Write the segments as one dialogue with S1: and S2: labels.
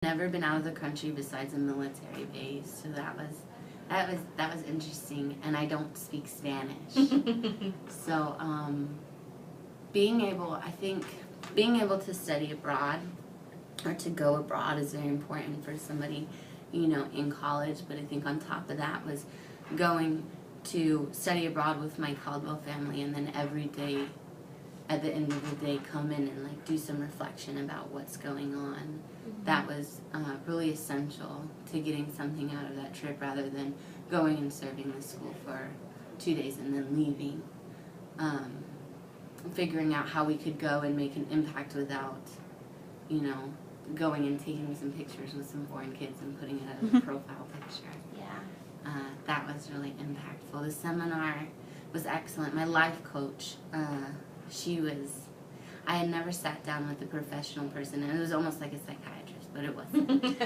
S1: never been out of the country besides a military base, so that was interesting. And I don't speak Spanish, so I think being able to study abroad or to go abroad is very important for somebody, in college. But I think on top of that was going to study abroad with my Caldwell family, and then every day, at the end of the day, come in and do some reflection about what's going on. Mm-hmm. That was really essential to getting something out of that trip, rather than going and serving the school for 2 days and then leaving. Figuring out how we could go and make an impact without, going and taking some pictures with some foreign kids and putting it as a profile picture.
S2: Yeah.
S1: That was really impactful. The seminar was excellent. My life coach, I had never sat down with a professional person, and it was almost like a psychiatrist, but it wasn't.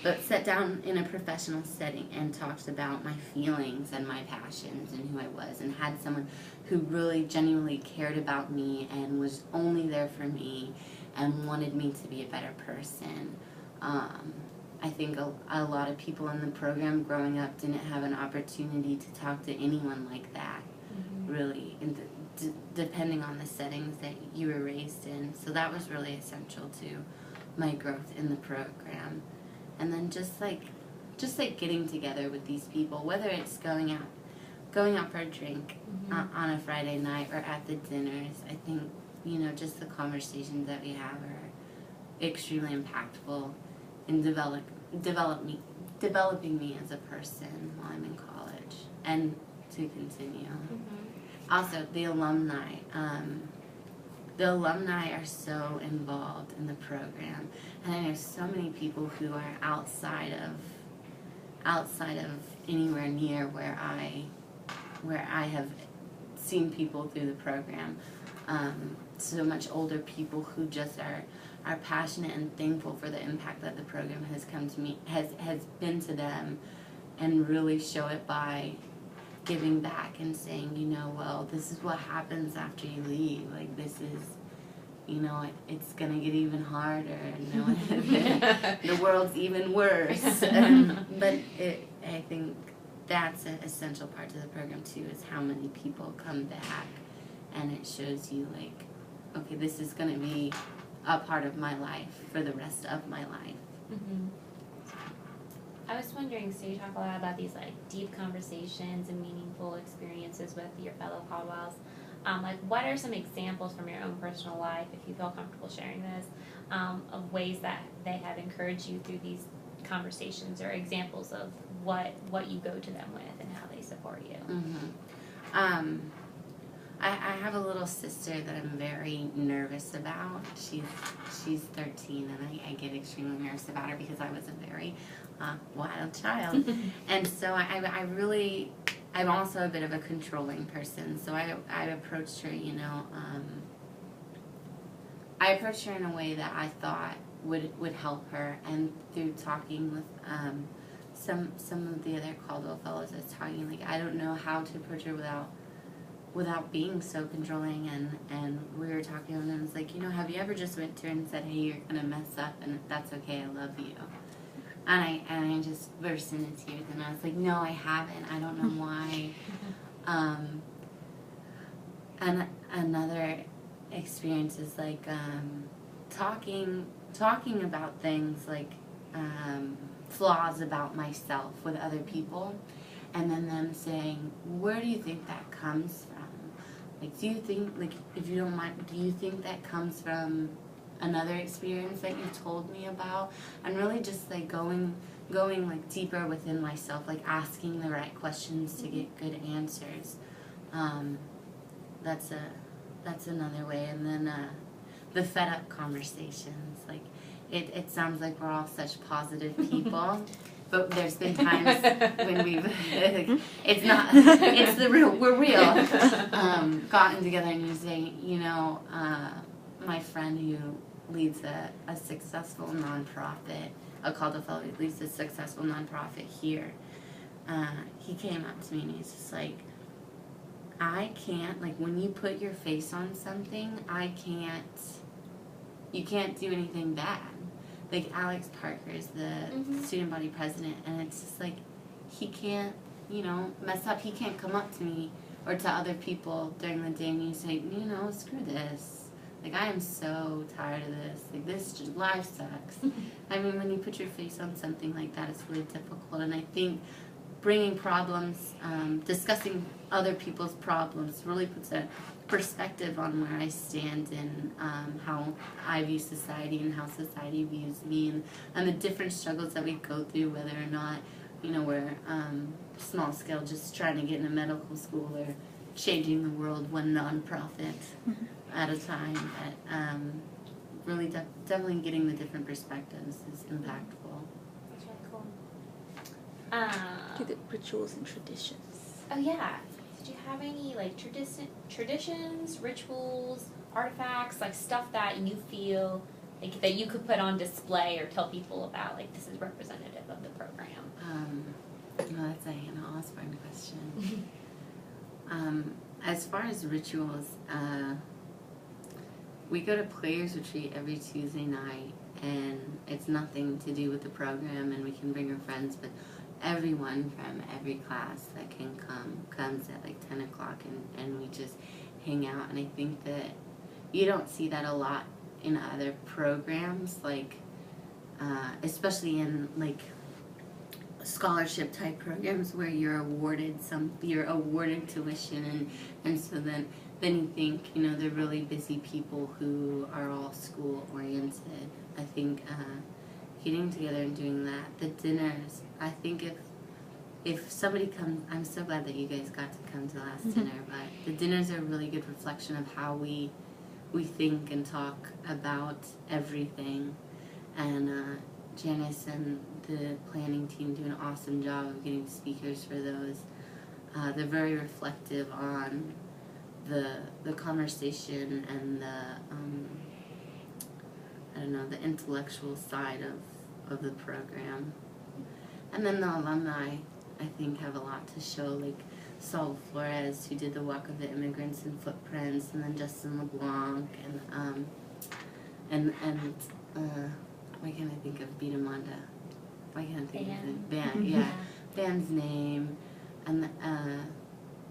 S1: But sat down in a professional setting and talked about my feelings and my passions and who I was, and had someone who really genuinely cared about me and was only there for me and wanted me to be a better person. I think a lot of people in the program growing up didn't have an opportunity to talk to anyone like that, really, depending on the settings that you were raised in. So that was really essential to my growth in the program. And then just getting together with these people, whether it's going out for a drink on a Friday night or at the dinners, I think, just the conversations that we have are extremely impactful in developing me as a person while I'm in college and to continue. Also, the alumni. The alumni are so involved in the program, and I know so many people who are outside of anywhere near where I have seen people through the program. So much older people who just are passionate and thankful for the impact that the program has been to them, and really show it by giving back and saying, well, this is what happens after you leave. This is, it's going to get even harder, and the world's even worse. But I think that's an essential part of the program, too, is how many people come back, and it shows you, okay, this is going to be a part of my life for the rest of my life.
S2: I was wondering, so you talk a lot about these deep conversations and meaningful experiences with your fellow Caldwells. What are some examples from your own personal life, if you feel comfortable sharing this, of ways that they have encouraged you through these conversations, or examples of what you go to them with and how they support you?
S1: I have a little sister that I'm very nervous about. She's 13, and I get extremely nervous about her because I was a very wild child. And so I'm also a bit of a controlling person. So I approached her, I approached her in a way that I thought would help her. And through talking with some of the other Caldwell fellows, I was talking, I don't know how to approach her without being so controlling, and we were talking, and I was like, have you ever just went to her and said, hey, you're gonna mess up, and that's okay, I love you? And I just burst into tears, and I was like, no, I haven't. I don't know why. And another experience is talking about things flaws about myself with other people, and then them saying, where do you think that comes from? Do you think, if you don't mind, do you think that comes from another experience that you told me about? And really just going deeper within myself, asking the right questions to get good answers. That's another way. And then the fed up conversations. It sounds like we're all such positive people. But there's been times when we're real, gotten together and you say, my friend who leads a successful nonprofit, a Caldwell Fellow who leads a successful nonprofit here, he came up to me and he's just like, I can't, when you put your face on something, you can't do anything bad. like Alex Parker is the student body president, and it's just like, he can't, you know, mess up. He can't come up to me or to other people during the day and you say, you know, screw this. Like, I am so tired of this. Like, this just, life sucks. I mean, when you put your face on something like that, it's really difficult. And I think bringing problems, discussing other people's problems really puts a perspective on where I stand and how I view society and how society views me, and the different struggles that we go through, whether or not, you know, we're small scale, just trying to get into medical school, or changing the world one nonprofit at a time. But really definitely getting the different perspectives is impactful.
S2: That's really cool.
S3: Do the rituals and traditions.
S2: Oh yeah. Did you have any like traditions, rituals, artifacts, like stuff that you feel like that you could put on display or tell people about, like this is representative of the program?
S1: No, that's a Hannah Osborne question. As far as rituals, we go to Players Retreat every Tuesday night, and it's nothing to do with the program, and we can bring our friends, but everyone from every class that can comes at like 10 o'clock, and we just hang out. And I think that you don't see that a lot in other programs, like especially in like scholarship type programs where you're awarded tuition, and so then you think, you know, they're really busy people who are all school oriented. I think getting together and doing that, the dinners, I think if somebody comes, I'm so glad that you guys got to come to the last dinner, but the dinners are a really good reflection of how we think and talk about everything. And Janice and the planning team do an awesome job of getting speakers for those. They're very reflective on the conversation and the intellectual side of the program. And then the alumni, I think, have a lot to show, like Saul Flores, who did the Walk of the Immigrants and Footprints, and then Justin LeBlanc, and why can't I think of Beatamanda? Why can't I think of the band? Yeah, band's name, and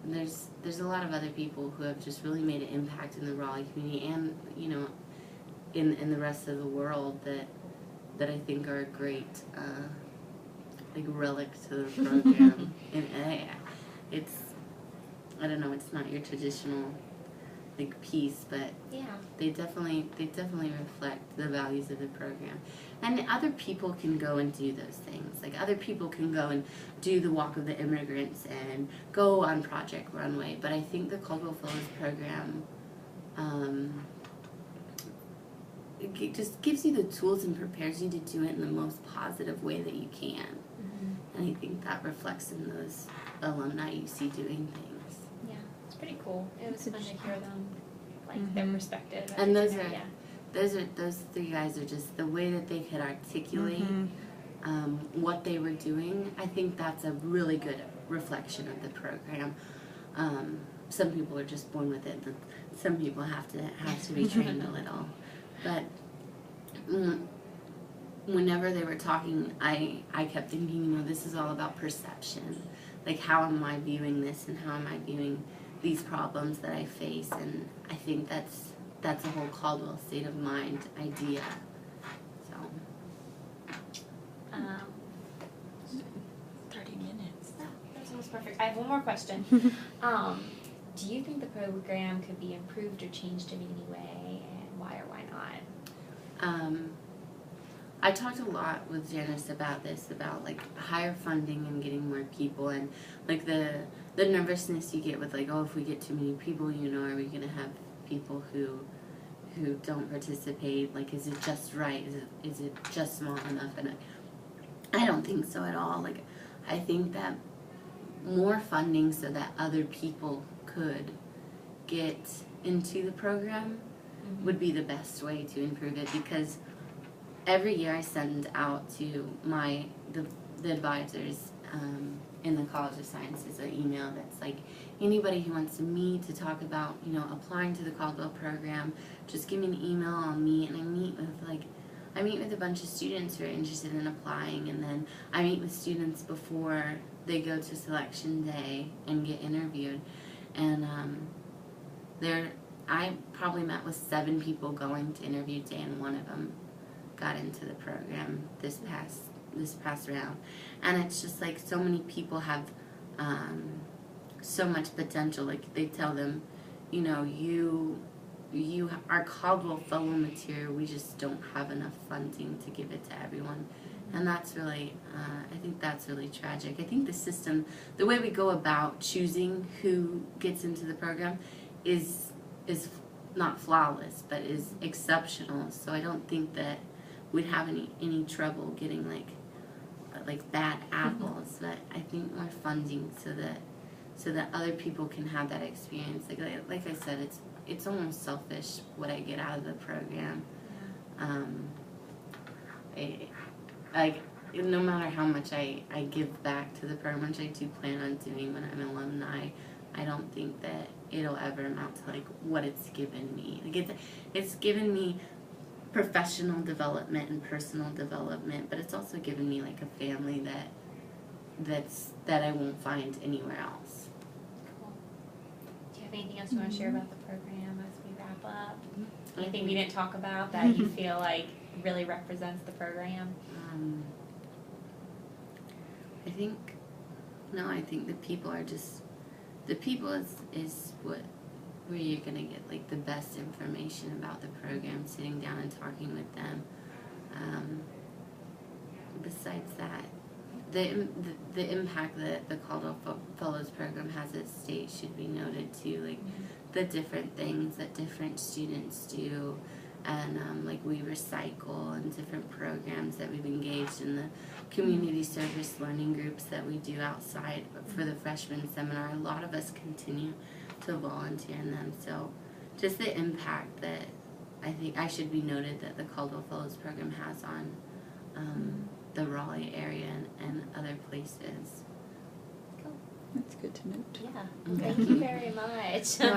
S1: there's a lot of other people who have just really made an impact in the Raleigh community, and you know, in the rest of the world that I think are a great like relic to the program. And it's, I don't know, it's not your traditional like piece, but
S2: Yeah.
S1: they definitely reflect the values of the program. And other people can go and do those things. Like other people can go and do the Walk of the Immigrants and go on Project Runway. But I think the Caldwell Fellows program it just gives you the tools and prepares you to do it in the most positive way that you can. And I think that reflects in those alumni you see doing things.
S2: Yeah, it's pretty cool. It was fun to hear them, like their perspective.
S1: And those three guys are just the way that they could articulate what they were doing. I think that's a really good reflection of the program. Some people are just born with it, but some people have to be trained a little. But whenever they were talking, I kept thinking, you know, this is all about perception. Like, how am I viewing this, and how am I viewing these problems that I face? And I think that's a whole Caldwell state of mind idea. So
S3: 30 minutes.
S2: Oh, that's almost perfect. I have one more question. Do you think the program could be improved or changed in any way, and why or why not?
S1: I talked a lot with Janice about this, about like higher funding and getting more people, and like the nervousness you get with like, oh, if we get too many people, you know, are we gonna have people who don't participate? Like, is it just right? Is it just small enough? And I don't think so at all. Like, I think that more funding so that other people could get into the program would be the best way to improve it, because every year I send out to the advisors in the College of Sciences an email that's like, anybody who wants to meet to talk about, you know, applying to the Caldwell program, just give me an email, I'll meet. And I meet with like I meet with a bunch of students who are interested in applying, and then I meet with students before they go to selection day and get interviewed. And I probably met with 7 people going to interview day, and one of them got into the program this past round. And it's just like so many people have so much potential. Like they tell them, you know, you are Caldwell Fellow material. We just don't have enough funding to give it to everyone. And that's really, I think that's really tragic. I think the system, the way we go about choosing who gets into the program is not flawless, but is exceptional. So I don't think that we'd have any trouble getting like bad apples. But I think more funding so that other people can have that experience. Like I said, it's almost selfish what I get out of the program. No matter how much I give back to the program, which I do plan on doing when I'm an alumni, I don't think that it'll ever amount to like what it's given me. Like it's given me professional development and personal development, but it's also given me like a family that I won't find anywhere else.
S2: Cool. Do you have anything else you want to share about the program as we wrap up? Anything we didn't talk about that you feel like really represents the program?
S1: I think the people are just, the people is where you're gonna get like the best information about the program, sitting down and talking with them. Besides that, the impact that the Caldwell Fellows program has at state should be noted too, like the different things that different students do, and like we recycle and different programs that we've engaged in, the community service learning groups that we do outside for the freshman seminar. A lot of us continue to volunteer in them, so just the impact that I think I should be noted that the Caldwell Fellows program has on the Raleigh area and other places.
S2: Cool.
S3: That's good to note.
S2: Yeah. Thank you very much.
S1: No, it's no